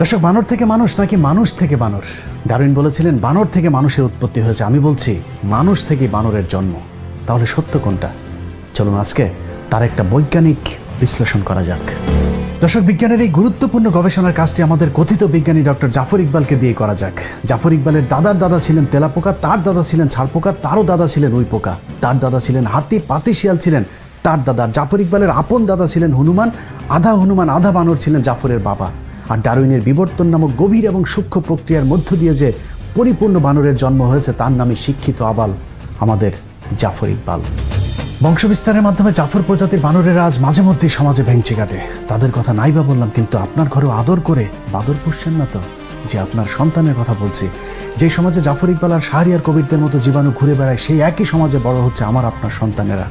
দর্শক, বানর থেকে মানুষ নাকি মানুষ থেকে বানর? ডারউইন বলেছিলেন বানর থেকে মানুষের উৎপত্তি হয়েছে। আমি বলছি মানুষ থেকে বানরের জন্ম। তাহলে সত্য কোনটা? চলুন আজকে তার একটা বৈজ্ঞানিক বিশ্লেষণ করা যাক। দর্শক, বিজ্ঞানের এই গুরুত্বপূর্ণ গবেষণার কাজটি আমাদের কথিত বিজ্ঞানী ডক্টর জাফর ইকবালকে দিয়ে করা যাক। জাফর ইকবালের দাদার দাদা ছিলেন তেলাপোকা, তার দাদা ছিলেন ছাড়পোকা, তারও দাদা ছিলেন উই পোকা, তার দাদা ছিলেন হাতি, পাতি শিয়াল ছিলেন তার দাদা। জাফর ইকবালের আপন দাদা ছিলেন হনুমান আধা বানর ছিলেন জাফরের বাবা। আর ডারউইনের বিবর্তন নামক গভীর এবং সূক্ষ্ম প্রক্রিয়ার মধ্য দিয়ে যে পরিপূর্ণ বানরের জন্ম হয়েছে তার নামে শিক্ষিত আবাল আমাদের জাফর ইকবাল। বংশবিস্তারের মাধ্যমে জাফর প্রজাতির বানরেরা আজ মাঝে মধ্যেই সমাজে ভেঙচি কাটে। তাদের কথা নাইবা বললাম, কিন্তু আপনার ঘরেও আদর করে বাদর পুষছেন না তো? যে আপনার সন্তানের কথা বলছি। যে সমাজে জাফর ইকবাল আর শাহরিয়ার কবিরদের মতো জীবাণু ঘুরে বেড়ায়, সেই একই সমাজে বড় হচ্ছে আমার আপনার সন্তানেরা।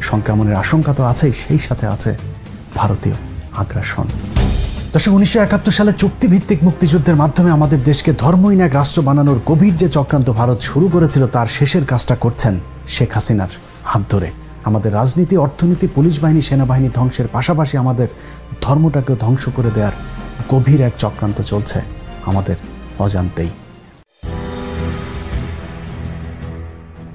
সংক্রমণের আশঙ্কা তো আছেই, সেই সাথে আছে ভারতীয় আগ্রাসন। দর্শক, 1971 সালে চুক্তিভিত্তিক মুক্তিযুদ্ধের মাধ্যমে আমাদের দেশকে ধর্মহীন এক রাষ্ট্র বানানোর গভীর যে চক্রান্ত ভারত শুরু করেছিল, তার শেষের কাজটা করছেন শেখ হাসিনার হাত ধরে। আমাদের রাজনীতি, অর্থনীতি, পুলিশ বাহিনী, সেনাবাহিনী ধ্বংসের পাশাপাশি আমাদের ধর্মটাকেও ধ্বংস করে দেওয়ার গভীর এক চক্রান্ত চলছে আমাদের অজান্তেই।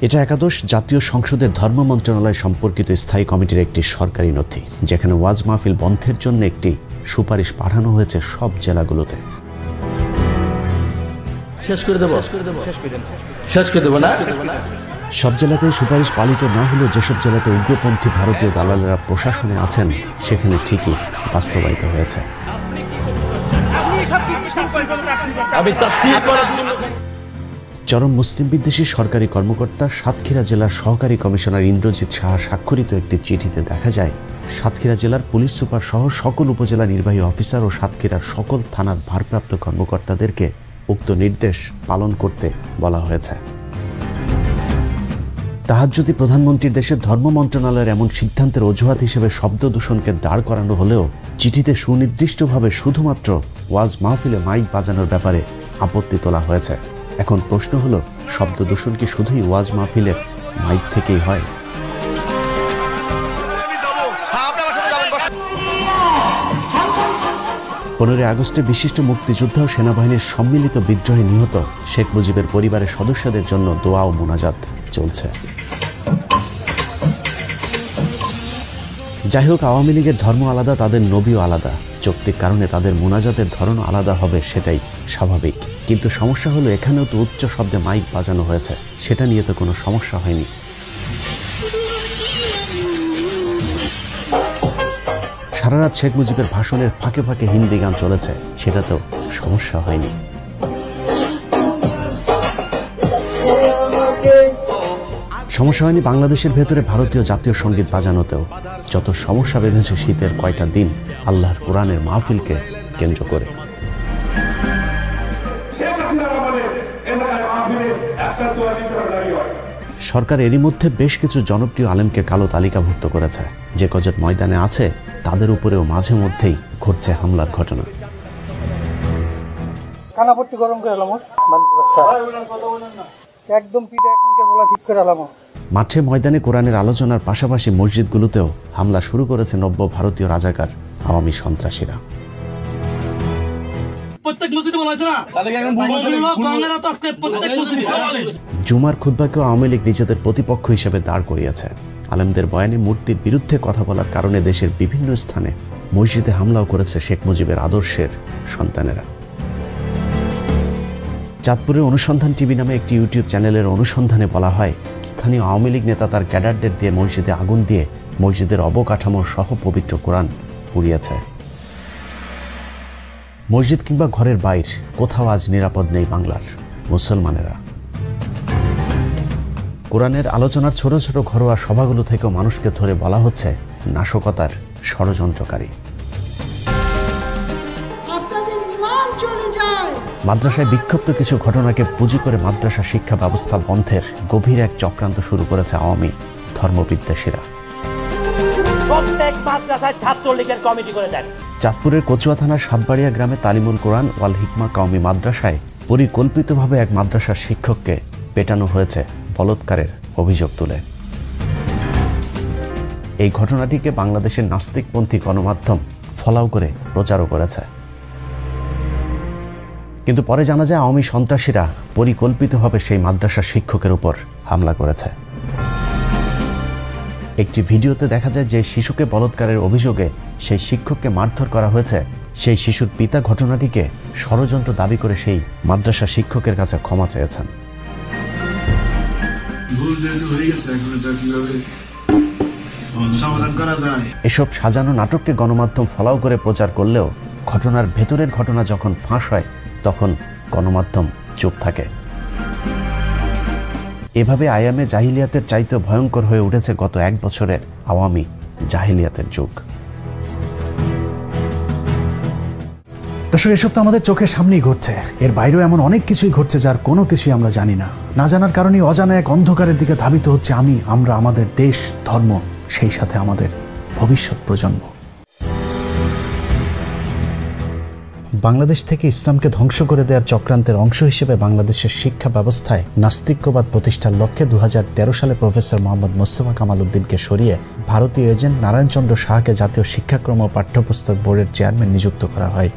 এটা একাদশ জাতীয় সংসদের ধর্ম মন্ত্রণালয় সম্পর্কিত স্থায়ী কমিটির একটি সরকারি নথি, যেখানে ওয়াজ মাহফিল বন্ধের জন্য একটি সুপারিশ পাঠানো হয়েছে সব জেলাগুলোতে। সব জেলাতে সুপারিশ পালিত না হলেও যেসব জেলাতে উগ্রপন্থী ভারতীয় দালালেরা প্রশাসনে আছেন, সেখানে ঠিকই বাস্তবায়িত হয়েছে। চরম মুসলিম বিদ্বেষী সরকারি কর্মকর্তা সাতক্ষীরা জেলার সহকারী কমিশনার ইন্দ্রজিৎ সাহা স্বাক্ষরিত একটি চিঠিতে দেখা যায়, সাতক্ষীরা জেলার পুলিশ সুপার সহ সকল উপজেলা নির্বাহী অফিসার ও সাতক্ষীরার সকল থানার ভারপ্রাপ্ত কর্মকর্তাদেরকে উক্ত নির্দেশ পালন করতে বলা হয়েছে। তাহাজ্জুদি প্রধানমন্ত্রীর দেশের ধর্ম মন্ত্রণালয়ের এমন সিদ্ধান্তের অজুহাত হিসেবে শব্দ দূষণকে দাঁড় করানো হলেও চিঠিতে সুনির্দিষ্টভাবে শুধুমাত্র ওয়াজ মাহফিলে মাইক বাজানোর ব্যাপারে আপত্তি তোলা হয়েছে। এখন প্রশ্ন হলো, শব্দ দূষণ কি শুধুই ওয়াজ মাহফিলের মাইক থেকেই হয়? 15 আগস্টে বিশিষ্ট মুক্তিযোদ্ধা ও সেনাবাহিনীর সম্মিলিত বিদ্রোহে নিহত শেখ মুজিবের পরিবারের সদস্যদের জন্য দোয়া ও মোনাজাত চলছে। যাই হোক, আওয়ামী লীগের ধর্ম আলাদা, তাদের নবীও আলাদা। যৌক্তিক কারণে তাদের মোনাজাতের ধরন আলাদা হবে, সেটাই স্বাভাবিক। কিন্তু সমস্যা হলো, এখানেও তো উচ্চ শব্দে মাইক বাজানো হয়েছে, সেটা নিয়ে তো কোনো সমস্যা হয়নি। সারা রাত শেখ মুজিবের ভাষণের ফাঁকে ফাঁকে হিন্দি গান চলেছে, সেটা তো সমস্যা হয়নি। সমস্যা হয়নি বাংলাদেশের ভেতরে ভারতীয় জাতীয় সঙ্গীত বাজানোতেও। যত সমস্যা বেঁধেছে শীতের কয়টা দিন আল্লাহর কোরআনের মাহফিলকে কেন্দ্র করে। সরকার এরই মধ্যে বেশ কিছু জনপ্রিয় আলেমকে কালো তালিকাভুক্ত করেছে। যে কজন ময়দানে আছে তাদের উপরেও মাঝে মধ্যেই ঘটছে হামলার ঘটনা। মাঠে ময়দানে কোরআনের আলোচনার পাশাপাশি মসজিদগুলোতেও হামলা শুরু করেছে নব্য ভারতীয় রাজাকার আওয়ামী সন্ত্রাসীরা। জুমার খুতবাকেও আওয়ামী লীগ নিজেদের প্রতিপক্ষ হিসেবে দাঁড় করিয়েছে। আলেমদের বয়ানে মূর্তির বিরুদ্ধে কথা বলার কারণে দেশের বিভিন্ন স্থানে মসজিদে হামলাও করেছে শেখ মুজিবের আদর্শের সন্তানেরা। চাঁদপুরের অনুসন্ধান টিভি নামে একটি ইউটিউব চ্যানেলের অনুসন্ধানে বলা হয়, স্থানীয় আওয়ামী লীগ নেতা তার ক্যাডারদের দিয়ে মসজিদে আগুন দিয়ে মসজিদের অবকাঠামো সহ পবিত্র কোরআন পুড়িয়েছে। মসজিদ কিংবা ঘরের বাইর কোথাও আজ নিরাপদ নেই বাংলার মুসলমানেরা। কোরআনের আলোচনার ছোট ছোট ঘরোয়া সভাগুলো থেকেও মানুষকে ধরে বলা হচ্ছে নাশকতার ষড়যন্ত্রকারী। মাদ্রাসায় বিক্ষিপ্ত কিছু ঘটনাকে পুঁজি করে মাদ্রাসা শিক্ষা ব্যবস্থা বন্ধের গভীর এক চক্রান্ত শুরু করেছে আওয়ামী ধর্মবিদ্বেষীরা। চাঁদপুরের কচুয়া থানার সাতবাড়িয়া গ্রামে তালিমুল কোরআন ওয়াল হিকমা কওমি মাদ্রাসায় পরিকল্পিতভাবে এক মাদ্রাসার শিক্ষককে পেটানো হয়েছে বলৎকারের অভিযোগ তুলে। এই ঘটনাটিকে বাংলাদেশের নাস্তিকপন্থী গণমাধ্যম ফলাও করে প্রচারও করেছে। কিন্তু পরে জানা যায় আওয়ামী সন্ত্রাসীরা পরিকল্পিতভাবে সেই মাদ্রাসার শিক্ষকের উপর হামলা করেছে। একটি ভিডিওতে দেখা যায় যে শিশুকে বলাৎকারের অভিযোগে সেই শিক্ষককে মারধর করা হয়েছে, সেই শিশুর পিতা ঘটনাটিকে ষড়যন্ত্র দাবি করে সেই মাদ্রাসা শিক্ষকের কাছে ক্ষমা চেয়েছেন। এসব সাজানো নাটককে গণমাধ্যম ফলাও করে প্রচার করলেও ঘটনার ভেতরের ঘটনা যখন ফাঁস হয় তখন গণমাধ্যম চুপ থাকে। এভাবে আয়ামে জাহিলিয়াতের চাইতে ভয়ঙ্কর হয়ে উঠেছে গত 1 বছরের আওয়ামী জাহিলিয়াতের যুগ। দর্শক, এসব তো আমাদের চোখের সামনেই ঘটছে, এর বাইরেও এমন অনেক কিছুই ঘটছে যার কোনো কিছুই আমরা জানি না। না জানার কারণে অজানা এক অন্ধকারের দিকে ধাবিত হচ্ছে আমরা, আমাদের দেশ, ধর্ম, সেই সাথে আমাদের ভবিষ্যৎ প্রজন্ম। বাংলাদেশ থেকে ইসলামকে ধ্বংস করে দেওয়ার চক্রান্তের অংশ হিসেবে বাংলাদেশের শিক্ষা ব্যবস্থায় নাস্তিক্যবাদ প্রতিষ্ঠার লক্ষ্যে 2013 সালে প্রফেসর মোহাম্মদ মোস্তফা কামাল উদ্দিনকে সরিয়ে ভারতীয় এজেন্ট নারায়ণ চন্দ্র সাহাকে জাতীয় শিক্ষাক্রম ও পাঠ্যপুস্তক বোর্ডের চেয়ারম্যান নিযুক্ত করা হয়।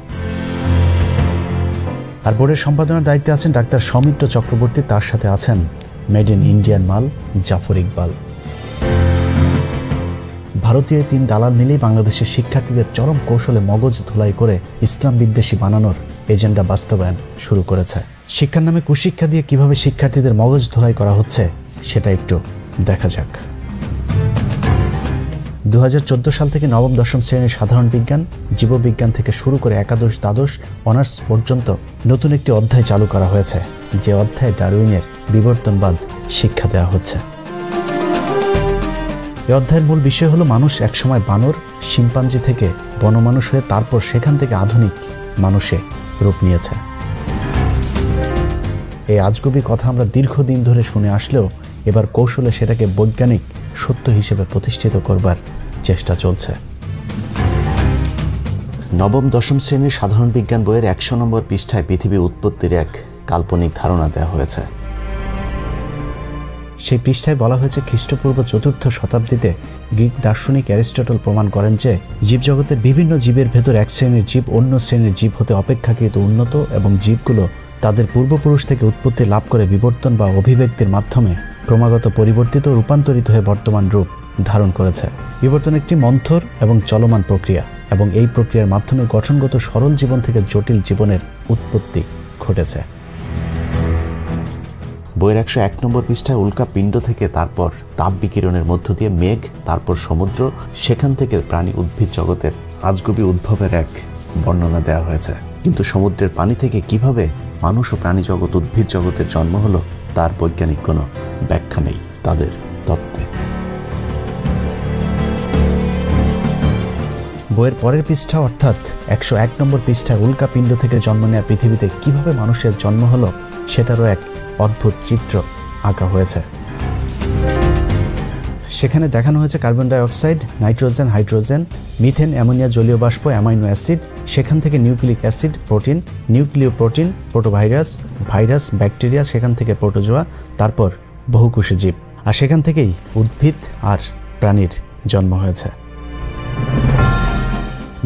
আর বোর্ডের সম্পাদনার দায়িত্বে আছেন ডাক্তার সৌমিত্র চক্রবর্তী, তার সাথে আছেন মেড ইন ইন্ডিয়ান মাল জাফর ইকবাল। ভারতীয় 3 দালাল মিলেই বাংলাদেশের শিক্ষার্থীদের চরম কৌশলে মগজ ধুলাই করে ইসলাম বিদ্বেষী বানানোর এজেন্ডা বাস্তবায়ন শুরু করেছে। শিক্ষার নামে কুশিক্ষা দিয়ে কিভাবে শিক্ষার্থীদের মগজ ধুলাই করা হচ্ছে সেটা একটু দেখা যাক। 2014 সাল থেকে নবম দশম শ্রেণীর সাধারণ বিজ্ঞান, জীববিজ্ঞান থেকে শুরু করে একাদশ, দ্বাদশ, অনার্স পর্যন্ত নতুন একটি অধ্যায় চালু করা হয়েছে, যে অধ্যায়ে ডারউইনের বিবর্তনবাদ শিক্ষা দেওয়া হচ্ছে। এই অধ্যায়ের মূল বিষয় হলো মানুষ একসময় বানর, শিম্পাঞ্জি থেকে বনমানুষ হয়ে তারপর সেখান থেকে আধুনিক মানুষে রূপ নিয়েছে। এই আজগুবি কথা আমরা দীর্ঘদিন ধরে শুনে আসলেও এবার কৌশলে সেটাকে বৈজ্ঞানিক সত্য হিসেবে প্রতিষ্ঠিত করবার চেষ্টা চলছে। নবম দশম শ্রেণীর সাধারণ বিজ্ঞান বইয়ের 100 নম্বর পৃষ্ঠায় পৃথিবী উৎপত্তির এক কাল্পনিক ধারণা দেওয়া হয়েছে। সেই পৃষ্ঠায় বলা হয়েছে খ্রিস্টপূর্ব 4র্থ শতাব্দীতে গ্রিক দার্শনিক অ্যারিস্টটল প্রমাণ করেন যে জীবজগতের বিভিন্ন জীবের ভেতর এক শ্রেণীর জীব অন্য শ্রেণীর জীব হতে অপেক্ষাকৃত উন্নত এবং জীবগুলো তাদের পূর্বপুরুষ থেকে উৎপত্তি লাভ করে বিবর্তন বা অভিব্যক্তির মাধ্যমে ক্রমাগত পরিবর্তিত ও রূপান্তরিত হয়ে বর্তমান রূপ ধারণ করেছে। বিবর্তন একটি মন্থর এবং চলমান প্রক্রিয়া এবং এই প্রক্রিয়ার মাধ্যমে গঠনগত সরল জীবন থেকে জটিল জীবনের উৎপত্তি ঘটেছে। বইয়ের 101 নম্বর পৃষ্ঠায় উল্কা পিণ্ড থেকে তারপর তাপ বিকিরণের মধ্য দিয়ে মেঘ, তারপর সমুদ্র, সেখান থেকে প্রাণী উদ্ভিদ জগতের আজগুবি উদ্ভবের এক বর্ণনা দেওয়া হয়েছে। কিন্তু সমুদ্রের পানি থেকে কিভাবে মানুষ ও প্রাণী জগৎ, উদ্ভিদ জগতের জন্ম হলো তার বৈজ্ঞানিক কোনো ব্যাখ্যা নেই তাদের তত্ত্বে। বইয়ের পরের পৃষ্ঠা অর্থাৎ 101 নম্বর পৃষ্ঠায় উল্কা পিণ্ড থেকে জন্ম নেওয়া পৃথিবীতে কিভাবে মানুষের জন্ম হলো সেটারও এক অদ্ভুত চিত্র আঁকা হয়েছে। সেখানে দেখানো হয়েছে carbon dioxide, nitrogen, hydrogen, methane, ammonia, জলীয় বাষ্প, অ্যামাইনো অ্যাসিড, সেখান থেকে nucleic acid, protein, nucleoprotein, protovirus, virus, bacteria, সেখান থেকে প্রোটোজোয়া, তারপর বহুকোষী জীব, আর সেখান থেকেই উদ্ভিদ আর প্রাণীর জন্ম হয়েছে।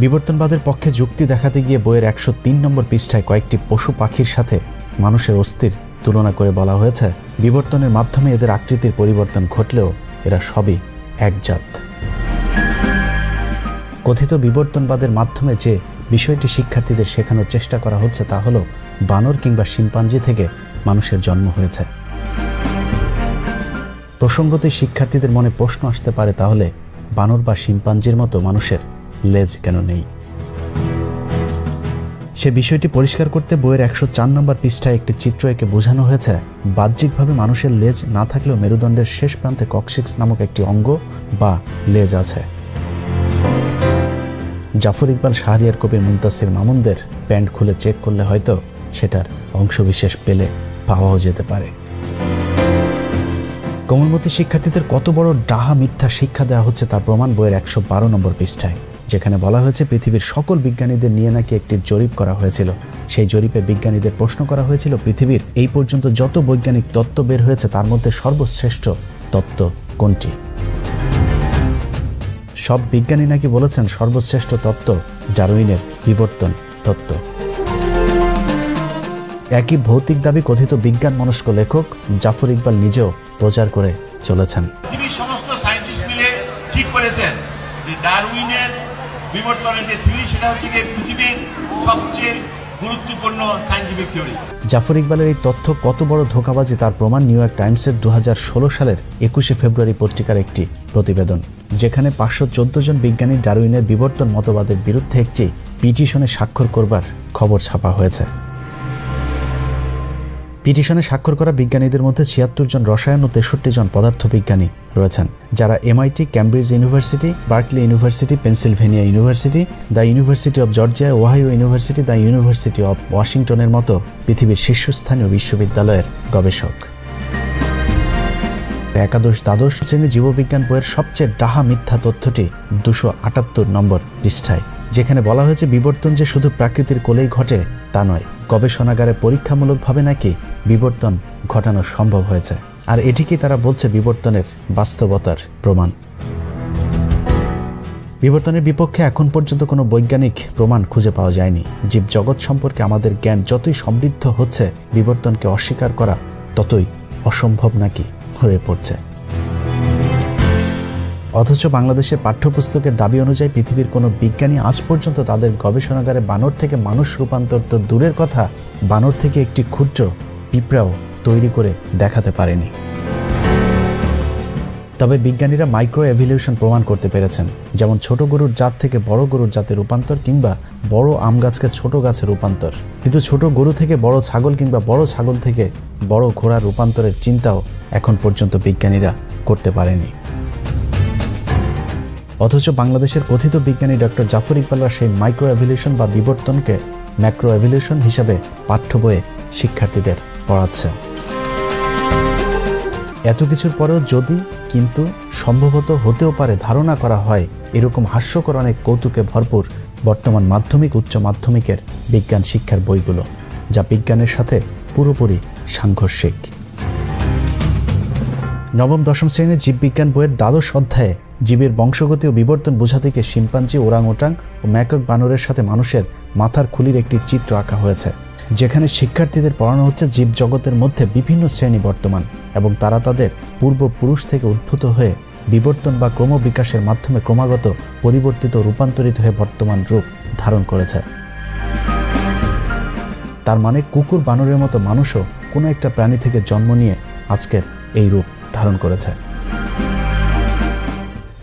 বিবর্তনবাদের পক্ষে যুক্তি দেখাতে গিয়ে বইয়ের 103 নম্বর পৃষ্ঠায় কয়েকটি পশু পাখির সাথে মানুষের অস্থির তুলনা করে বলা হয়েছে বিবর্তনের মাধ্যমে এদের আকৃতির পরিবর্তন ঘটলেও এরা সবই এক জাত। কথিত বিবর্তনবাদের মাধ্যমে যে বিষয়টি শিক্ষার্থীদের শেখানোর চেষ্টা করা হচ্ছে তা হলো বানর কিংবা শিম্পাঞ্জি থেকে মানুষের জন্ম হয়েছে। প্রসঙ্গতই শিক্ষার্থীদের মনে প্রশ্ন আসতে পারে, তাহলে বানর বা শিম্পাঞ্জির মতো মানুষের লেজ কেন নেই? সে বিষয়টি পরিষ্কার করতে বইয়ের 104 নম্বর পৃষ্ঠায় একটি চিত্র এঁকে বোঝানো হয়েছে বাহ্যিকভাবে মানুষের লেজ না থাকলেও মেরুদণ্ডের শেষ প্রান্তে কক্সিক্স নামক একটি অঙ্গ বা লেজ আছে। জাফর ইকবাল, শাহরিয়ার কবির, মুনতাসির মামুনদের প্যান্ট খুলে চেক করলে হয়তো সেটার অংশবিশেষ পেলে পাওয়াও যেতে পারে। কোমলমতি শিক্ষার্থীদের কত বড় ডাহা মিথ্যা শিক্ষা দেওয়া হচ্ছে তার প্রমাণ বইয়ের 112 নম্বর পৃষ্ঠায়, যেখানে বলা হয়েছে পৃথিবীর সকল বিজ্ঞানীদের নিয়ে নাকি একটি জরিপ করা হয়েছিল। সেই জরিপে বিজ্ঞানীদের প্রশ্ন করা হয়েছিল পৃথিবীর এই পর্যন্ত যত বৈজ্ঞানিক তত্ত্ব বের হয়েছে তার মধ্যে সর্বশ্রেষ্ঠ তত্ত্ব কোনটি। সব বিজ্ঞানী নাকি বলেছেন সর্বশ্রেষ্ঠ তত্ত্ব ডারউইনের বিবর্তন তত্ত্ব। একই ভৌতিক দাবি কথিত বিজ্ঞান মনস্ক লেখক জাফর ইকবাল নিজেও প্রচার করে চলেছেন। পৃথিবীর সমস্ত সায়েন্টিস্ট মিলে ঠিক করেছেন যে ডারউইনের বিবর্তনের যে থিওরি সেটা হচ্ছে পৃথিবীর সবচেয়ে গুরুত্বপূর্ণ সায়েন্টিফিক থিওরি। জাফর ইকবালের এই তথ্য কত বড় ধোঁকাবাজি তার প্রমাণ নিউ ইয়র্ক টাইমসের 2016 সালের 21শে ফেব্রুয়ারি পত্রিকার একটি প্রতিবেদন, যেখানে 514 জন বিজ্ঞানী ডারউইনের বিবর্তন মতবাদের বিরুদ্ধে একটি পিটিশনে স্বাক্ষর করবার খবর ছাপা হয়েছে। পিটিশনে স্বাক্ষর করা বিজ্ঞানীদের মধ্যে 76 জন রসায়ন ও 63 জন পদার্থবিজ্ঞানী রয়েছেন, যারা MIT, Cambridge university, Berkeley university, Pennsylvania university, the university of Georgia, Ohio university, the university of ওয়াশিংটনের মতো পৃথিবীর শীর্ষস্থানীয় বিশ্ববিদ্যালয়ের গবেষক। একাদশ দ্বাদশ শ্রেণী জীববিজ্ঞান বইয়ের সবচেয়ে ডাহা মিথ্যা তথ্যটি 278 নম্বর পৃষ্ঠায়, যেখানে বলা হয়েছে বিবর্তন যে শুধু প্রাকৃতির কোলেই ঘটে তা নয়, গবেষণাগারে পরীক্ষামূলকভাবে নাকি বিবর্তন ঘটানো সম্ভব হয়েছে, আর এটিকেই তারা বলছে বিবর্তনের বাস্তবতার প্রমাণ। বিবর্তনের বিপক্ষে এখন পর্যন্ত কোনো বৈজ্ঞানিক প্রমাণ খুঁজে পাওয়া যায়নি। জীবজগৎ সম্পর্কে আমাদের জ্ঞান যতই সমৃদ্ধ হচ্ছে, বিবর্তনকে অস্বীকার করা ততই অসম্ভব নাকি হয়ে পড়ছে। অথচ বাংলাদেশের পাঠ্যপুস্তকের দাবি অনুযায়ী পৃথিবীর কোনো বিজ্ঞানী আজ পর্যন্ত তাদের গবেষণাগারে বানর থেকে মানুষ রূপান্তর তো দূরের কথা, বানর থেকে একটি ক্ষুদ্র পিঁপড়াও তৈরি করে দেখাতে পারেনি। তবে বিজ্ঞানীরা মাইক্রো এভলিউশন প্রমাণ করতে পেরেছেন, যেমন ছোট গরুর জাত থেকে বড় গরুর জাতে রূপান্তর কিংবা বড় আম গাছকে ছোট গাছে রূপান্তর। কিন্তু ছোট গরু থেকে বড় ছাগল কিংবা বড় ছাগল থেকে বড় ঘোড়া রূপান্তরের চিন্তাও এখন পর্যন্ত বিজ্ঞানীরা করতে পারেনি। অথচ বাংলাদেশের কথিত বিজ্ঞানী ডক্টর জাফর ইকবালরা সেই মাইক্রো এভলিউশন বা বিবর্তনকে ম্যাক্রো এভলিউশন হিসাবে পাঠ্য বইয়ে শিক্ষার্থীদের পড়াচ্ছে। এত কিছুর পরেও যদি কিন্তু সম্ভবত হতেও পারে ধারণা করা হয়, এরকম হাস্যকর অনেক কৌতুকে ভরপুর বর্তমান মাধ্যমিক, উচ্চ মাধ্যমিকের বিজ্ঞান শিক্ষার বইগুলো, যা বিজ্ঞানের সাথে পুরোপুরি সাংঘর্ষিক। নবম দশম শ্রেণীর জীববিজ্ঞান বইয়ের দ্বাদশ অধ্যায়ে জীবের বংশগতি ও বিবর্তন বোঝাতে গিয়ে শিম্পাঞ্জি, ওরাংওটাং ও ম্যাকক বানরের সাথে মানুষের মাথার খুলির একটি চিত্র আঁকা হয়েছে, যেখানে শিক্ষার্থীদের পড়ানো হচ্ছে জীবজগতের মধ্যে বিভিন্ন শ্রেণী বর্তমান এবং তারা তাদের পূর্বপুরুষ থেকে উদ্ভূত হয়ে বিবর্তন বা ক্রমবিকাশের মাধ্যমে ক্রমাগত পরিবর্তিত রূপান্তরিত হয়ে বর্তমান রূপ ধারণ করেছে। তার মানে কুকুর বানরের মতো মানুষও কোনো একটা প্রাণী থেকে জন্ম নিয়ে আজকের এই রূপ ধারণ করেছে।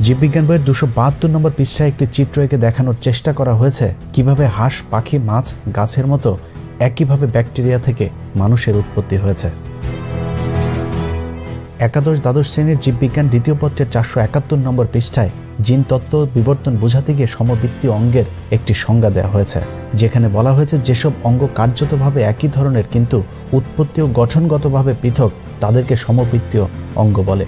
জীববিজ্ঞান বইয়ের 272 নম্বর পৃষ্ঠায় একটি চিত্র এঁকে দেখানোর চেষ্টা করা হয়েছে কিভাবে হাঁস, পাখি, মাছ, গাছের মতো একইভাবে ব্যাকটেরিয়া থেকে মানুষের উৎপত্তি হয়েছে। একাদশ দ্বাদশ শ্রেণীর জীববিজ্ঞান দ্বিতীয় পত্রের 471 নম্বর পৃষ্ঠায় জিন তত্ত্ব বিবর্তন বোঝাতে গিয়ে সমবৃত্তীয় অঙ্গের একটি সংজ্ঞা দেওয়া হয়েছে, যেখানে বলা হয়েছে যেসব অঙ্গ কার্যতভাবে একই ধরনের কিন্তু উৎপত্তি ও গঠনগতভাবে পৃথক তাদেরকে সমবৃত্তীয় অঙ্গ বলে।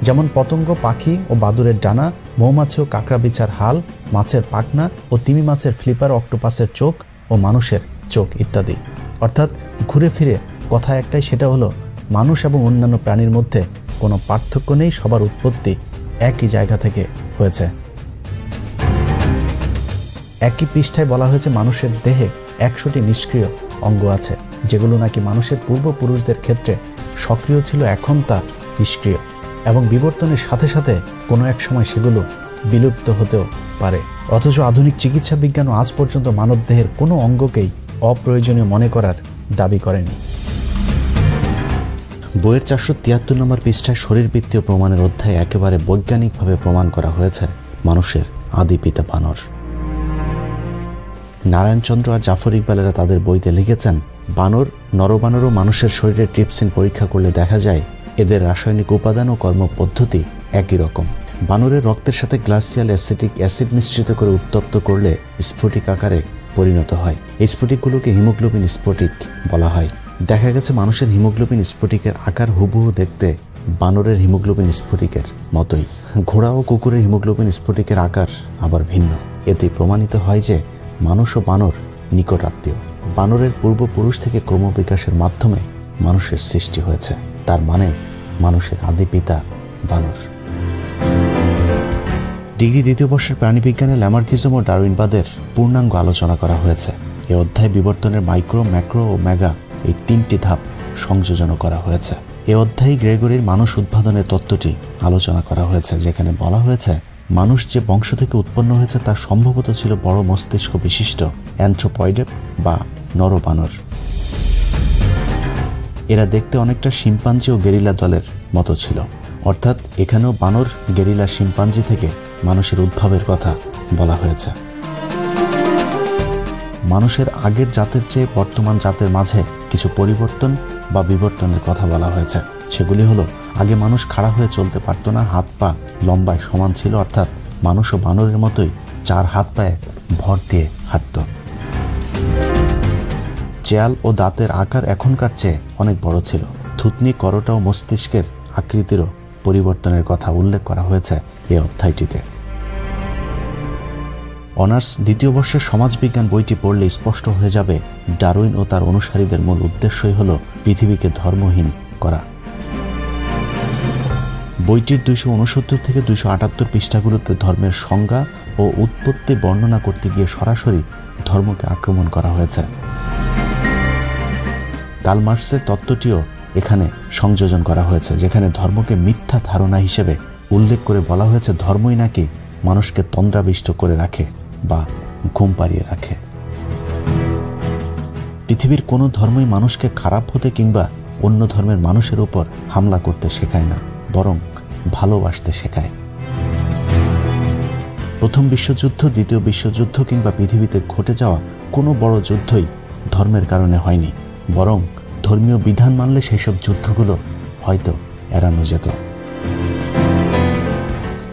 যেমন পতঙ্গ, পাখি ও বাদুড়ের ডানা, মৌমাছি ও কাঁকড়া বিছার হাল, মাছের পাখনা ও তিমি মাছের ফ্লিপার, অক্টোপাসের চোখ ও মানুষের চোখ ইত্যাদি। অর্থাৎ ঘুরে ফিরে কথা একটাই, সেটা হলো মানুষ এবং অন্যান্য প্রাণীর মধ্যে কোনো পার্থক্য নেই, সবার উৎপত্তি একই জায়গা থেকে হয়েছে। একই পৃষ্ঠায় বলা হয়েছে মানুষের দেহে 100টি নিষ্ক্রিয় অঙ্গ আছে, যেগুলো নাকি মানুষের পূর্বপুরুষদের ক্ষেত্রে সক্রিয় ছিল, এখন তা নিষ্ক্রিয় এবং বিবর্তনের সাথে সাথে কোনো এক সময় সেগুলো বিলুপ্ত হতেও পারে। অথচ আধুনিক চিকিৎসা বিজ্ঞানও আজ পর্যন্ত মানবদেহের কোনো অঙ্গকেই অপ্রয়োজনীয় মনে করার দাবি করেনি। বইয়ের 473 নম্বর পৃষ্ঠায় শরীরবৃত্তীয় প্রমাণের অধ্যায়ে একেবারে বৈজ্ঞানিকভাবে প্রমাণ করা হয়েছে মানুষের আদি পিতা বানর। নারায়ণচন্দ্র আর জাফর ইকবালেরা তাদের বইতে লিখেছেন, বানর, নরবানর ও মানুষের শরীরে ট্রিপসিন পরীক্ষা করলে দেখা যায় এদের রাসায়নিক উপাদান ও কর্মপদ্ধতি একই রকম। বানরের রক্তের সাথে গ্লাসিয়াল অ্যাসিটিক অ্যাসিড মিশ্রিত করে উত্তপ্ত করলে স্ফটিক আকারে পরিণত হয়। এই স্ফটিকগুলোকে হিমোগ্লোবিন স্ফটিক বলা হয়। দেখা গেছে মানুষের হিমোগ্লোবিন স্ফটিকের আকার হুবহু দেখতে বানরের হিমোগ্লোবিন স্ফটিকের মতোই। ঘোড়া ও কুকুরের হিমোগ্লোবিন স্ফটিকের আকার আবার ভিন্ন। এতে প্রমাণিত হয় যে মানুষ ও বানর নিকট আত্মীয়। বানরের পূর্বপুরুষ থেকে ক্রমবিকাশের মাধ্যমে মানুষের সৃষ্টি হয়েছে, তার মানে মানুষের আদি পিতা বানর। ডিগ্রি দ্বিতীয় বর্ষের প্রাণীবিজ্ঞানে ল্যামার্কিজম ও ডারউইনবাদের পূর্ণাঙ্গ আলোচনা করা হয়েছে। এই অধ্যায় বিবর্তনের মাইক্রো, ম্যাক্রো ও মেগা এই 3টি ধাপ সংযোজন করা হয়েছে। এই অধ্যায়ে গ্রেগরির মানুষ উদ্ভাবনের তত্ত্বটি আলোচনা করা হয়েছে, যেখানে বলা হয়েছে মানুষ যে বংশ থেকে উৎপন্ন হয়েছে তা সম্ভবত ছিল বড় মস্তিষ্ক বিশিষ্ট অ্যানথ্রোপয়েড বা নরবানর। এরা দেখতে অনেকটা শিম্পাঞ্জি ও গেরিলা দলের মতো ছিল, অর্থাৎ এখানেও বানর, গেরিলা, শিম্পাঞ্জি থেকে মানুষের উদ্ভবের কথা বলা হয়েছে। মানুষের আগের জাতের চেয়ে বর্তমান জাতের মাঝে কিছু পরিবর্তন বা বিবর্তনের কথা বলা হয়েছে। সেগুলি হলো, আগে মানুষ খাড়া হয়ে চলতে পারত না, হাত পা লম্বায় সমান ছিল, অর্থাৎ মানুষও বানরের মতোই 4 হাত পায়ে ভর দিয়ে হাঁটত। চেয়াল ও দাঁতের আকার এখনকার চেয়ে অনেক বড় ছিল। থুতনি, করোটা ও মস্তিষ্কের আকৃতিরও পরিবর্তনের কথা উল্লেখ করা হয়েছে এই অধ্যায়টিতে। অনার্স 2য় বর্ষের সমাজবিজ্ঞান বইটি পড়লে স্পষ্ট হয়ে যাবে ডারউইন ও তার অনুসারীদের মূল উদ্দেশ্যই হল পৃথিবীকে ধর্মহীন করা। বইটির 269 থেকে 278 পৃষ্ঠাগুলোতে ধর্মের সংজ্ঞা ও উৎপত্তি বর্ণনা করতে গিয়ে সরাসরি ধর্মকে আক্রমণ করা হয়েছে। কার্ল মার্কসের তত্ত্বটিও এখানে সংযোজন করা হয়েছে, যেখানে ধর্মকে মিথ্যা ধারণা হিসেবে উল্লেখ করে বলা হয়েছে ধর্মই নাকি মানুষকে তন্দ্রাবিষ্ট করে রাখে বা ঘুম পাড়িয়ে রাখে। পৃথিবীর কোনো ধর্মই মানুষকে খারাপ হতে কিংবা অন্য ধর্মের মানুষের উপর হামলা করতে শেখায় না, বরং ভালোবাসতে শেখায়। প্রথম বিশ্বযুদ্ধ, দ্বিতীয় বিশ্বযুদ্ধ কিংবা পৃথিবীতে ঘটে যাওয়া কোনো বড় যুদ্ধই ধর্মের কারণে হয়নি, বরং ধর্মীয় বিধান মানলে সেসব যুদ্ধগুলো হয়তো এড়ানো যেত।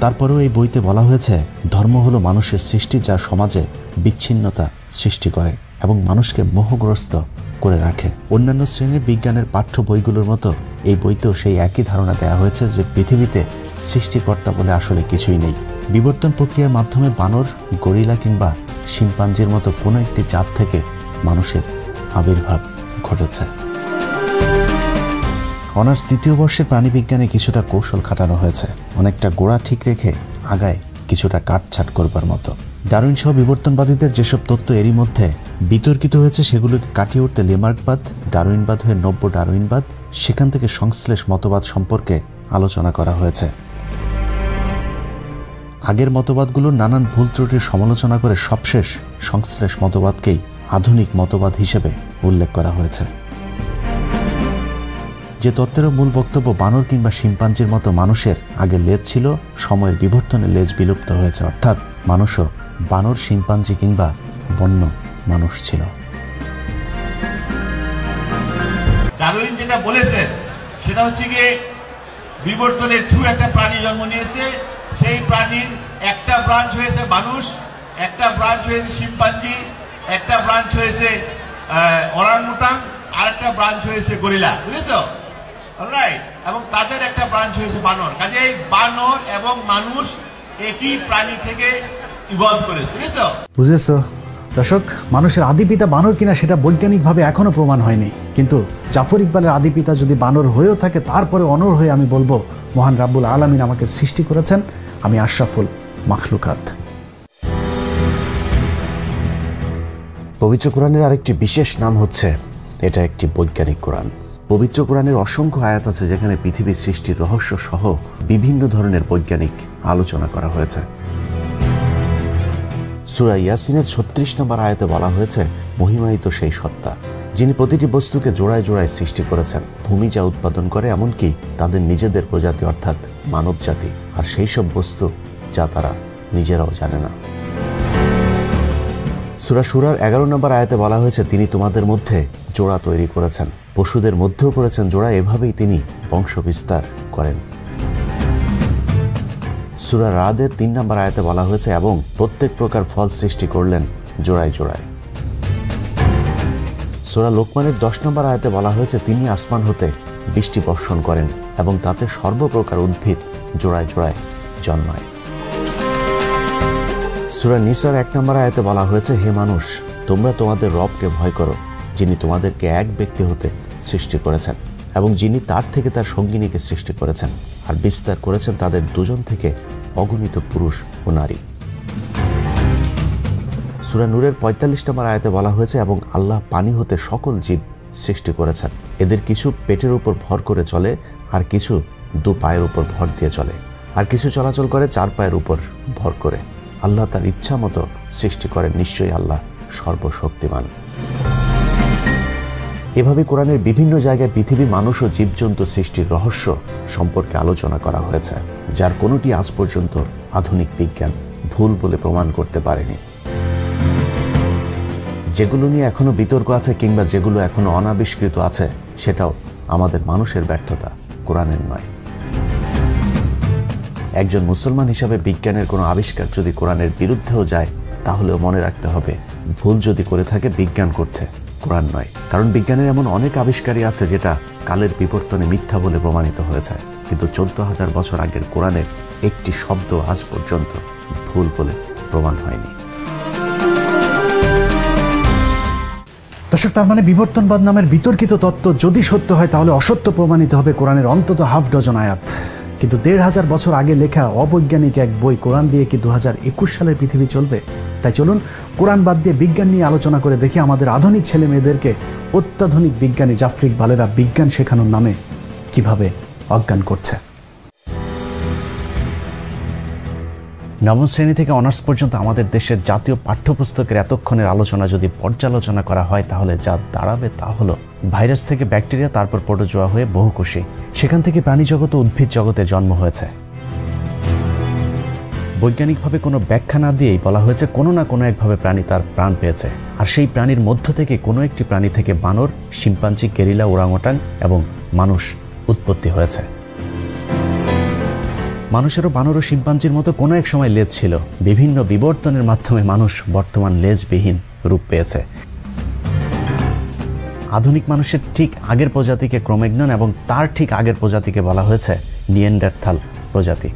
তারপরেও এই বইতে বলা হয়েছে ধর্ম হলো মানুষের সৃষ্টি, যা সমাজে বিচ্ছিন্নতা সৃষ্টি করে এবং মানুষকে মোহগ্রস্ত করে রাখে। অন্যান্য শ্রেণীর বিজ্ঞানের পাঠ্য বইগুলোর মতো এই বইতেও সেই একই ধারণা দেওয়া হয়েছে যে পৃথিবীতে সৃষ্টিকর্তা বলে আসলে কিছুই নেই। বিবর্তন প্রক্রিয়ার মাধ্যমে বানর, গরিলা কিংবা শিম্পাঞ্জির মতো কোনো একটি জাত থেকে মানুষের আবির্ভাব ঘটেছে। অনার্স 3য় বর্ষের প্রাণীবিজ্ঞানে কিছুটা কৌশল খাটানো হয়েছে, অনেকটা গোড়া ঠিক রেখে আগায় কিছুটা কাটছাট করবার মতো। ডারউইন সহ বিবর্তনবাদীদের যেসব তত্ত্ব এরই মধ্যে বিতর্কিত হয়েছে সেগুলোকে কাটিয়ে উঠতে লেমার্কবাদ, ডারউইনবাদ হয়ে নব্য ডারউইনবাদ, সেখান থেকে সংশ্লেষ মতবাদ সম্পর্কে আলোচনা করা হয়েছে। আগের মতবাদগুলোর নানান ভুল ত্রুটির সমালোচনা করে সবশেষ সংশ্লেষ মতবাদকেই আধুনিক মতবাদ হিসেবে উল্লেখ করা হয়েছে। যে তত্ত্বেরও মূল বক্তব্য বানর কিংবা শিম্পাঞ্জির মতো মানুষের আগে লেজ ছিল, সময়ের বিবর্তনে লেজ বিলুপ্ত হয়েছে, অর্থাৎ মানুষও বানর, শিম্পাঞ্জি কিংবা বন্য মানুষ ছিল। ডারউইন যেটা বলেছেন সেটা হচ্ছে গিয়ে বিবর্তনের থ্রু একটা প্রাণী জন্ম নিয়েছে, সেই প্রাণীর একটা ব্রাঞ্চ হয়েছে মানুষ, একটা ব্রাঞ্চ হয়েছে শিম্পাঞ্জি, একটা ব্রাঞ্চ হয়েছে ওরাংউটাং, আর একটা ব্রাঞ্চ হয়েছে গরিলা, বুঝেছো? অলরাইট, এবং তাদের একটা ব্রাঞ্চ হয়েছে বানর। কাজেই বানর এবং মানুষ একই প্রাণী থেকে ইভলভ করেছে, বুঝেছো? বুঝেছো দর্শক, মানুষের আদিপিতা বানর কিনা সেটা বৈজ্ঞানিকভাবে এখনো প্রমাণ হয়নি, কিন্তু জাফর ইকবালের আদিপিতা যদি বানর হয়েও থাকে, তারপরে অনর হয়ে আমি বলবো মহান রাব্বুল আলামিন আমাকে সৃষ্টি করেছেন, আমি আশরাফুল মাখলুকাত। পবিত্র কোরআনের আরেকটি বিশেষ নাম হচ্ছে এটা একটি বৈজ্ঞানিক কোরআন। পবিত্র কোরআনের অসংখ্য আয়াত আছে যেখানে পৃথিবীর সৃষ্টির রহস্য সহ বিভিন্ন ধরনের বৈজ্ঞানিক আলোচনা করা হয়েছে। সূরা ইয়াসিনের 36 নম্বর আয়াতে বলা হয়েছে, মহিমায়িত সেই সত্তা যিনি প্রতিটি বস্তুকে জোড়ায় জোড়ায় সৃষ্টি করেছেন, ভূমি যা উৎপাদন করে এমনকি তাদের নিজেদের প্রজাতি অর্থাৎ মানব জাতি, আর সেই সব বস্তু যা তারা নিজেরাও জানে না। সূরা শুরার 11 নম্বর আয়াতে বলা হয়েছে, তিনি তোমাদের মধ্যে জোড়া তৈরি করেছেন, পশুদের মধ্যেও করেছেন জোড়া, এভাবেই তিনি বংশ বিস্তার করেন। সূরা রাদের 3 নম্বর আয়াতে বলা হয়েছে, এবং প্রত্যেক প্রকার ফল সৃষ্টি করলেন জোড়ায় জোড়ায়। সূরা লোকমানের 10 নম্বর আয়াতে বলা হয়েছে, তিনি আসমান হতে বৃষ্টি বর্ষণ করেন এবং তাতে সর্বপ্রকার উদ্ভিদ জোড়ায় জোড়ায় জন্মায়। সূরা নিসার 1 নম্বর আয়াতে বলা হয়েছে, হে মানুষ, তোমরা তোমাদের রবকে ভয় করো, যিনি তোমাদেরকে এক ব্যক্তি হতে সৃষ্টি করেছেন এবং যিনি তার থেকে তার সঙ্গিনীকে সৃষ্টি করেছেন আর বিস্তার করেছেন তাদের দুজন থেকে অগণিত পুরুষ ও নারী। সূরা নূরের ৪৫ নম্বর আয়াতে বলা হয়েছে, এবং আল্লাহ পানি হতে সকল জীব সৃষ্টি করেছেন। এদের কিছু পেটের উপর ভর করে চলে, আর কিছু দু পায়ের উপর ভর দিয়ে চলে, আর কিছু চলাচল করে চার পায়ের উপর ভর করে। আল্লাহ তার ইচ্ছা মতো সৃষ্টি করেন, নিশ্চয়ই আল্লাহ সর্বশক্তিমান। এভাবে কোরআনের বিভিন্ন জায়গায় পৃথিবী, মানুষ ও জীবজন্তু সৃষ্টির রহস্য সম্পর্কে আলোচনা করা হয়েছে, যার কোনোটি আজ পর্যন্ত আধুনিক বিজ্ঞান ভুল বলে প্রমাণ করতে পারেনি। যেগুলো নিয়ে এখনো বিতর্ক আছে কিংবা যেগুলো এখনো অনাবিষ্কৃত আছে, সেটাও আমাদের মানুষের ব্যর্থতা, কোরআনের নয়। একজন মুসলমান হিসাবে বিজ্ঞানের কোনো আবিষ্কার যদি কোরআনের বিরুদ্ধেও যায়, তাহলেও মনে রাখতে হবে, ভুল যদি করে থাকে বিজ্ঞান করছে, কোরআন নয়। কারণ বিজ্ঞানের এমন অনেক আবিষ্কারই আছে যেটা কালের বিবর্তনে মিথ্যা বলে প্রমাণিত হয়েছে, কিন্তু ১৪,০০০ বছর আগের কোরআনের একটি শব্দ আজ পর্যন্ত ভুল বলে প্রমাণ হয়নি। দর্শক, তার মানে বিবর্তনবাদ নামের বিতর্কিত তত্ত্ব যদি সত্য হয়, তাহলে অসত্য প্রমাণিত হবে কোরআনের অন্তত হাফ ডজন আয়াত। কিন্তু ১৫০০ বছর আগে লেখা অবৈজ্ঞানিক এক বই কোরআন দিয়ে কি ২০২১ সালের পৃথিবী চলবে? তাই চলুন কোরআন বাদ দিয়ে বিজ্ঞান নিয়ে আলোচনা করে দেখি আমাদের আধুনিক ছেলে মেয়েদেরকে অত্যাধুনিক বিজ্ঞানী জাফর ইকবালেরা বিজ্ঞান শেখানোর নামে কিভাবে অজ্ঞান করছে। নবম শ্রেণী থেকে অনার্স পর্যন্ত আমাদের দেশের জাতীয় পাঠ্যপুস্তকের এতক্ষণের আলোচনা যদি পর্যালোচনা করা হয়, তাহলে যা দাঁড়াবে তা হলো ভাইরাস থেকে ব্যাকটেরিয়া, তারপর প্রোটোজোয়া হয়ে বহুকোষী, সেখান থেকে প্রাণী জগৎ ও উদ্ভিদ জগতের জন্ম হয়েছে। বৈজ্ঞানিকভাবে কোনো ব্যাখ্যা না দিয়েই বলা হয়েছে কোনো না কোনো একভাবে প্রাণী তার প্রাণ পেয়েছে, আর সেই প্রাণীর মধ্য থেকে কোনো একটি প্রাণী থেকে বানর, শিম্পাঞ্জি, গেরিলা, ওরাংওটাং এবং মানুষ উৎপত্তি হয়েছে। মানুষেরও বানর ও শিম্পাঞ্জির মতো কোনো এক সময় লেজ ছিল। বিভিন্ন বিবর্তনের মাধ্যমে মানুষ বর্তমান লেজবিহীন রূপ পেয়েছে। আধুনিক মানুষের ঠিক আগের প্রজাতিকে ক্রোম্যাগনন এবং তার ঠিক আগের প্রজাতিকে বলা হয়েছে নিয়েন্ডারথাল প্রজাতি।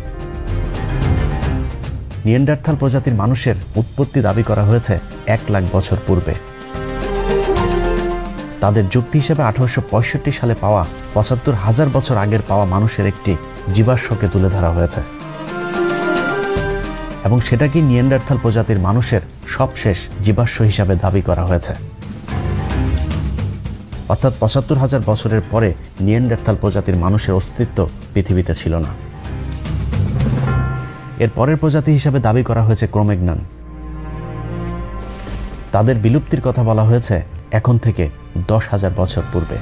নিয়েন্ডারথাল প্রজাতির মানুষের উৎপত্তি দাবি করা হয়েছে ১ লাখ বছর পূর্বে। তাদের যুক্তি হিসেবে ১৮৬৫ সালে পাওয়া ৭৫,০০০ বছর আগের পাওয়া মানুষের একটি জীবাশ্মকে তুলে ধরা হয়েছে, এবং সেটাকে নিয়েন্ডারথাল প্রজাতির মানুষের সবশেষ জীবাশ্ম হিসাবে দাবি করা হয়েছে। অর্থাৎ ৭৫,০০০ বছরের পরে নিয়েন্ডারথাল প্রজাতির মানুষের অস্তিত্ব পৃথিবীতে ছিল না। এর পরের প্রজাতি হিসাবে দাবি করা হয়েছে ক্রোম্যাগনন। তাদের বিলুপ্তির কথা বলা হয়েছে এখন থেকে ১০,০০০ বছর পূর্বে।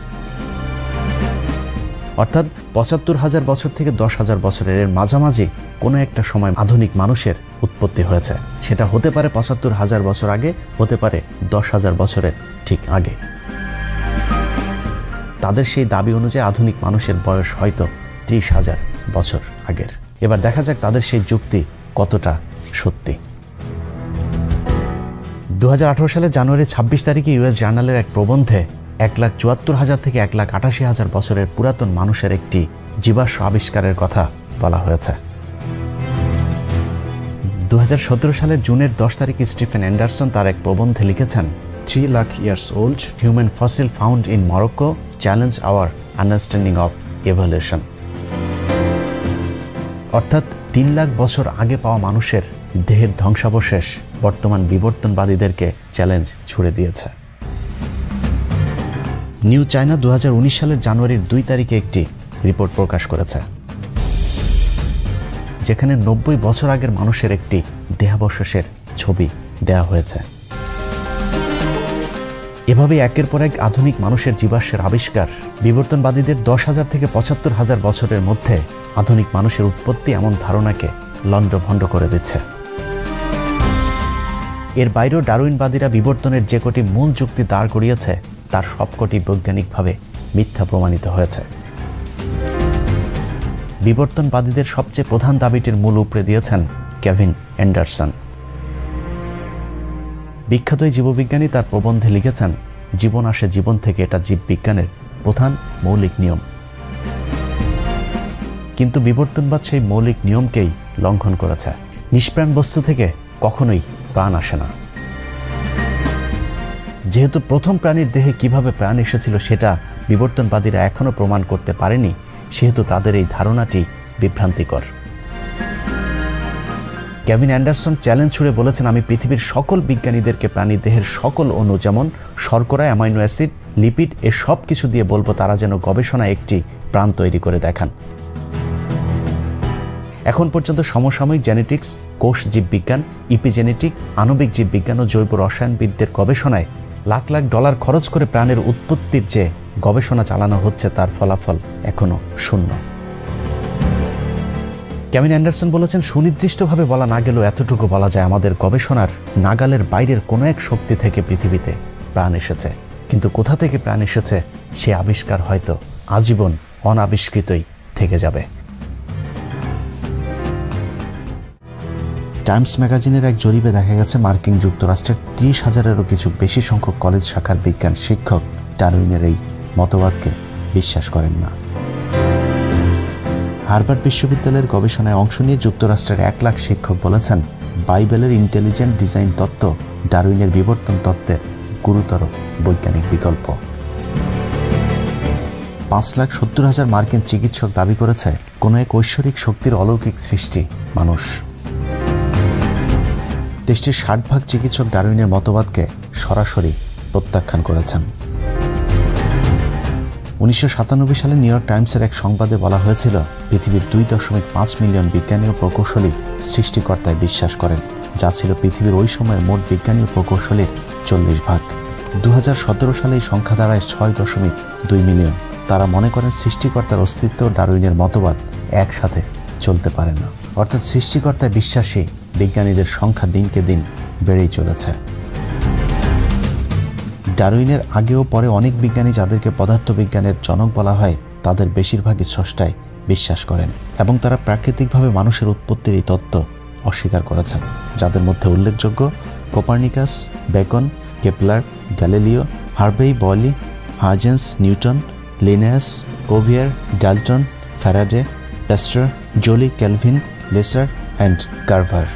অর্থাৎ ৭৫,০০০ বছর থেকে ১০,০০০ বছরের এর মাঝামাঝি কোনো একটা সময় আধুনিক মানুষের উৎপত্তি হয়েছে। সেটা হতে পারে ৭৫,০০০ বছর আগে, হতে পারে ১০,০০০ বছরের ঠিক আগে। তাদের সেই দাবি অনুযায়ী আধুনিক মানুষের বয়স হয়তো ৩০,০০০ বছর আগের। এবার দেখা যাক তাদের সেই যুক্তি কতটা সত্যি। ২০১৮ সালের জানুয়ারি ২৬ তারিখে ইউএস জার্নালের এক প্রবন্ধে ১,৭৪,০০০ থেকে ১,৮৮,০০০ বছরের পুরাতন মানুষের একটি জীবাশ্ম আবিষ্কারের কথা বলা হয়েছে। ২০১৭ সালের জুনের ১০ তারিখে স্টিফেন অ্যান্ডারসন তার এক প্রবন্ধে লিখেছেন, 3 lakh years old human fossil found in Morocco challenge our understanding of evolution. অর্থাৎ ৩ লাখ বছর আগে পাওয়া মানুষের দেহের ধ্বংসাবশেষ বর্তমান বিবর্তনবাদীদেরকে চ্যালেঞ্জ ছুড়ে দিয়েছে। নিউ চায়না ২০১৯ সালের জানুয়ারির ২ তারিখে একটি রিপোর্ট প্রকাশ করেছে, যেখানে ৯০ বছর আগের মানুষের একটি দেহাবশেষের ছবি দেয়া হয়েছে। এভাবে একের পর এক আধুনিক মানুষের জীবাশ্মের আবিষ্কার বিবর্তনবাদীদের ১০,০০০ থেকে ৭৫,০০০ বছরের মধ্যে আধুনিক মানুষের উৎপত্তি এমন ধারণাকে লণ্ডভণ্ড করে দিচ্ছে। এর বাইরেও ডারউইনবাদীরা বিবর্তনের যে কটি মূল যুক্তি দাঁড় করিয়েছে, তার সবকটি বৈজ্ঞানিকভাবে মিথ্যা প্রমাণিত হয়েছে। বিবর্তনবাদীদের সবচেয়ে প্রধান দাবিটির মূল উপড়ে দিয়েছেন কেভিন অ্যান্ডারসন। বিখ্যাত এই জীববিজ্ঞানী তার প্রবন্ধে লিখেছেন, জীবন আসে জীবন থেকে, এটা জীববিজ্ঞানের প্রধান মৌলিক নিয়ম। কিন্তু বিবর্তনবাদ সেই মৌলিক নিয়মকেই লঙ্ঘন করেছে। নিষ্প্রাণ বস্তু থেকে কখনোই প্রাণ আসে না। যেহেতু প্রথম প্রাণীর দেহে কিভাবে প্রাণ এসেছিল সেটা বিবর্তনবাদীরা এখনো প্রমাণ করতে পারেনি, সেহেতু তাদের এই ধারণাটি বিভ্রান্তিকর। কেভিন অ্যান্ডারসন চ্যালেঞ্জ ছুড়ে বলেছেন, আমি পৃথিবীর সকল বিজ্ঞানীদেরকে প্রাণী দেহের সকল অণু যেমন শর্করা, অ্যামাইনো অ্যাসিড, লিপিড এ সব কিছু দিয়ে বলবো তারা যেন গবেষণায় একটি প্রাণ তৈরি করে দেখান। এখন পর্যন্ত সমসাময়িক জেনেটিক্স, কোষ জীববিজ্ঞান, ইপিজেনেটিক, আণবিক জীববিজ্ঞান ও জৈব রসায়নবিদদের গবেষণায় লাখ লাখ ডলার খরচ করে প্রাণের উৎপত্তির যে গবেষণা চালানো হচ্ছে তার ফলাফল এখনো শূন্য। কেভিন অ্যান্ডারসন বলেছেন, সুনির্দিষ্টভাবে বলা না গেলেও এতটুকু বলা যায় আমাদের গবেষণার নাগালের বাইরের কোনো এক শক্তি থেকে পৃথিবীতে প্রাণ এসেছে, কিন্তু কোথা থেকে প্রাণ এসেছে সে আবিষ্কার হয়তো আজীবন অনাবিষ্কৃতই থেকে যাবে। টাইমস ম্যাগাজিনের এক জরিপে দেখা গেছে মার্কিন যুক্তরাষ্ট্রের 30,000-এরও কিছু বেশি সংখ্যক কলেজ শাখার বিজ্ঞান শিক্ষক ডারউইনের এই মতবাদকে বিশ্বাস করেন না। হার্ভার্ড বিশ্ববিদ্যালয়ের গবেষণায় অংশ নিয়ে যুক্তরাষ্ট্রের 1 লাখ শিক্ষক বলেছেন, বাইবেলের ইন্টেলিজেন্ট ডিজাইন তত্ত্ব ডারউইনের বিবর্তন তত্ত্বের গুরুতর বৈজ্ঞানিক বিকল্প। 5,70,000 মার্কিন চিকিৎসক দাবি করেছে কোনো এক ঐশ্বরিক শক্তির অলৌকিক সৃষ্টি মানুষ। দেশটির 60% চিকিৎসক ডারউইনের মতবাদকে সরাসরি প্রত্যাখ্যান করেছেন। 1997 সালে নিউ ইয়র্ক টাইমসের এক সংবাদে বলা হয়েছিল, পৃথিবীর 2.5 মিলিয়ন বিজ্ঞানী ও প্রকৌশলী সৃষ্টিকর্তায় বিশ্বাস করেন, যা ছিল পৃথিবীর ওই সময়ের মোট বিজ্ঞানী ও প্রকৌশলীর 40%। 2017 সালে এই সংখ্যা দাঁড়ায় 6.2 মিলিয়ন। তারা মনে করেন সৃষ্টিকর্তার অস্তিত্ব ও ডারউইনের মতবাদ একসাথে চলতে পারে না, অর্থাৎ সৃষ্টিকর্তায় বিশ্বাসী বিজ্ঞানীদের সংখ্যা দিনকে দিন বেড়েই চলেছে। ডারউইনের আগেও পরে অনেক বিজ্ঞানী যাদেরকে পদার্থবিজ্ঞানের জনক বলা হয় তাদের বেশিরভাগই স্রষ্টায় বিশ্বাস করেন এবং তারা প্রাকৃতিকভাবে মানুষের উৎপত্তির এই তত্ত্ব অস্বীকার করেছেন, যাদের মধ্যে উল্লেখযোগ্য Copernicus, Bacon, Kepler, Galileo, Harvey, Boyle, Huygens, Newton, Linnaeus, Cuvier, Dalton, Faraday, Pasteur, Joule, Kelvin, Lister and Carver.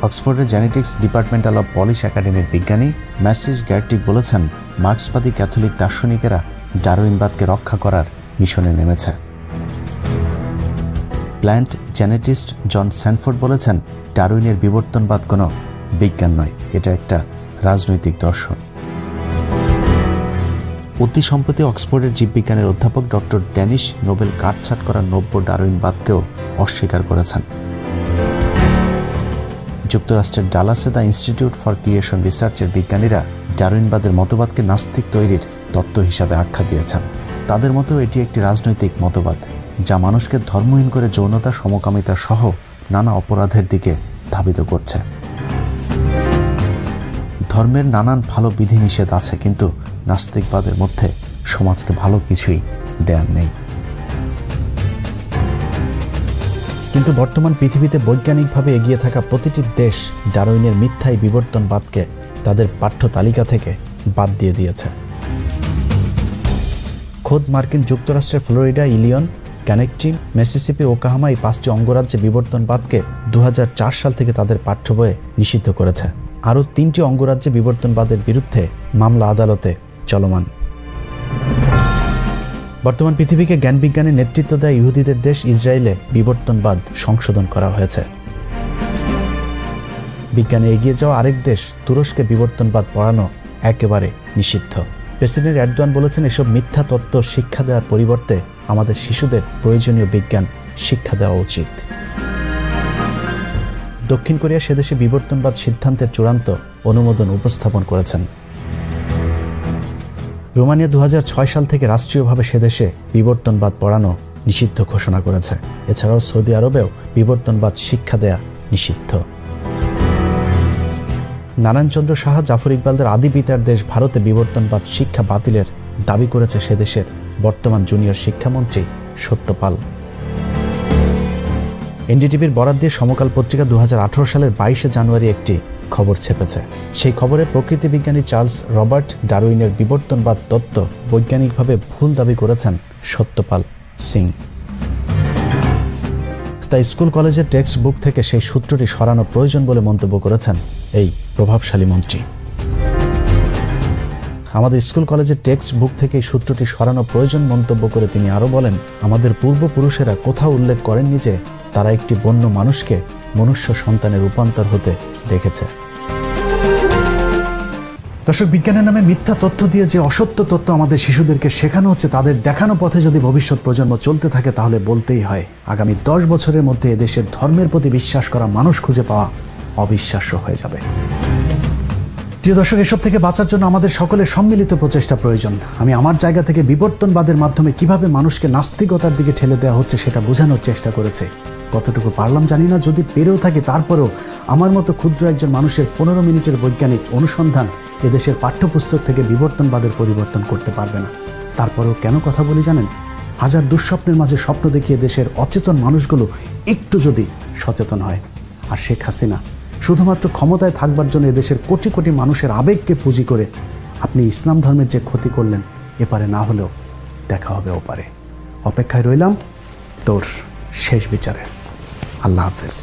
অক্সফোর্ডের জেনেটিক্স ডিপার্টমেন্টাল অব পলিশ একাডেমির বিজ্ঞানী ম্যাসিস গ্যারটিক বলেছেন, মার্ক্সবাদী ক্যাথলিক দার্শনিকেরা ডারউইনবাদকে রক্ষা করার মিশনে নেমেছে। প্ল্যান্ট জেনেটিস্ট জন স্যানফোর্ড বলেছেন, ডারউইনের বিবর্তনবাদ কোনো বিজ্ঞান নয়, এটা একটা রাজনৈতিক দর্শন। অতি সম্প্রতি অক্সফোর্ডের জীববিজ্ঞানের অধ্যাপক ডক্টর ড্যানিশ নোবেল কাটছাঁট করা নব্য ডারউইনবাদকেও অস্বীকার করেছেন। যুক্তরাষ্ট্রের ডালাসে দ্য ইনস্টিটিউট ফর ক্রিয়েশন রিসার্চের বিজ্ঞানীরা ডারউইনবাদের মতবাদকে নাস্তিক তৈরির তত্ত্ব হিসাবে আখ্যা দিয়েছেন। তাদের মতো এটি একটি রাজনৈতিক মতবাদ যা মানুষকে ধর্মহীন করে যৌনতা, সমকামিতা সহ নানা অপরাধের দিকে ধাবিত করছে। ধর্মের নানান ভালো বিধিনিষেধ আছে, কিন্তু নাস্তিকবাদের মধ্যে সমাজকে ভালো কিছুই দেয়ার নেই। কিন্তু বর্তমান পৃথিবীতে বৈজ্ঞানিকভাবে এগিয়ে থাকা প্রতিটি দেশ ডারউইনের মিথ্যাই বিবর্তনবাদকে তাদের পাঠ্য তালিকা থেকে বাদ দিয়ে দিয়েছে। খোদ মার্কিন যুক্তরাষ্ট্রের ফ্লোরিডা, ইলিয়ন, কানেকটিক, মিসিসিপি, ওকাহামা এই 5টি অঙ্গরাজ্যে বিবর্তনবাদকে 2004 সাল থেকে তাদের পাঠ্য বইয়ে নিষিদ্ধ করেছে। আরও 3টি অঙ্গরাজ্যে বিবর্তনবাদের বিরুদ্ধে মামলা আদালতে চলমান। বর্তমান পৃথিবীকে জ্ঞান বিজ্ঞানে নেতৃত্ব দেয় ইহুদিদের দেশ ইসরায়েলে বিবর্তনবাদ সংশোধন করা হয়েছে। বিজ্ঞানে এগিয়ে যাওয়া আরেক দেশ তুরস্কে বিবর্তনবাদ পড়ানো একেবারে নিষিদ্ধ। প্রেসিডেন্ট এরদোয়ান বলেছেন, এসব মিথ্যা তত্ত্ব শিক্ষা দেওয়ার পরিবর্তে আমাদের শিশুদের প্রয়োজনীয় বিজ্ঞান শিক্ষা দেওয়া উচিত। দক্ষিণ কোরিয়া সেদেশে বিবর্তনবাদ সিদ্ধান্তের চূড়ান্ত অনুমোদন উপস্থাপন করেছেন। রোমানিয়া 2006 সাল থেকে রাষ্ট্রীয়ভাবে সেদেশে বিবর্তনবাদ পড়ানো নিষিদ্ধ ঘোষণা করেছে। এছাড়াও সৌদি আরবেও বিবর্তনবাদ শিক্ষা দেয়া নিষিদ্ধ। নারায়ণচন্দ্র সাহা, জাফর ইকবালদের আদি পিতার দেশ ভারতে বিবর্তনবাদ শিক্ষা বাতিলের দাবি করেছে সেদেশের বর্তমান জুনিয়র শিক্ষামন্ত্রী সত্যপাল। এনডিটিভির বরাত দিয়ে সমকাল পত্রিকা 2018 সালের 22 জানুয়ারি একটি খবর ছেপেছে। সেই খবরে প্রকৃতি বিজ্ঞানী চার্লস রবার্ট ডারউইনের বিবর্তনবাদ তত্ত্ব বৈজ্ঞানিকভাবে ভুল দাবি করেছেন সত্যপাল সিং। তাই স্কুল কলেজের টেক্সট বুক থেকে সেই সূত্রটি সরানো প্রয়োজন বলে মন্তব্য করেছেন এই প্রভাবশালী মন্ত্রী। আমাদের স্কুল কলেজের টেক্সট বুক থেকে এই সূত্রটি সরানো প্রয়োজন মন্তব্য করে তিনি আরও বলেন, আমাদের পূর্বপুরুষেরা কোথাও উল্লেখ করেননি যে তারা একটি বন্য মানুষকে মনুষ্য সন্তানের রূপান্তর হতে দেখেছে। দর্শক, বিজ্ঞানের নামে মিথ্যা তথ্য দিয়ে যে অসত্য তথ্য আমাদের শিশুদেরকে শেখানো হচ্ছে, তাদের দেখানো পথে যদি ভবিষ্যৎ প্রজন্ম চলতে থাকে তাহলে বলতেই হয় আগামী 10 বছরের মধ্যে এদেশের ধর্মের প্রতি বিশ্বাস করা মানুষ খুঁজে পাওয়া অবিশ্বাস্য হয়ে যাবে। প্রিয় দর্শক, এসব থেকে বাঁচার জন্য আমাদের সকলের সম্মিলিত প্রচেষ্টা প্রয়োজন। আমি আমার জায়গা থেকে বিবর্তনবাদের মাধ্যমে কিভাবে মানুষকে নাস্তিকতার দিকে ঠেলে দেওয়া হচ্ছে সেটা বোঝানোর চেষ্টা করেছে। কতটুকু পারলাম জানি না, যদি পেরেও থাকি তারপরেও আমার মতো ক্ষুদ্র একজন মানুষের 15 মিনিটের বৈজ্ঞানিক অনুসন্ধান এদেশের পাঠ্যপুস্তক থেকে বিবর্তনবাদের পরিবর্তন করতে পারবে না। তারপরেও কেন কথা বলি জানেন? হাজার দুঃস্বপ্নের মাঝে স্বপ্ন দেখিয়ে দেশের অচেতন মানুষগুলো একটু যদি সচেতন হয়। আর শেখ হাসিনা শুধুমাত্র ক্ষমতায় থাকবার জন্য এদেশের কোটি কোটি মানুষের আবেগকে পুঁজি করে আপনি ইসলাম ধর্মের যে ক্ষতি করলেন, এপারে না হলেও দেখা হবে ওপারে। অপেক্ষায় রইলাম তোর শেষ বিচারে। আল্লাহ হাফেজ।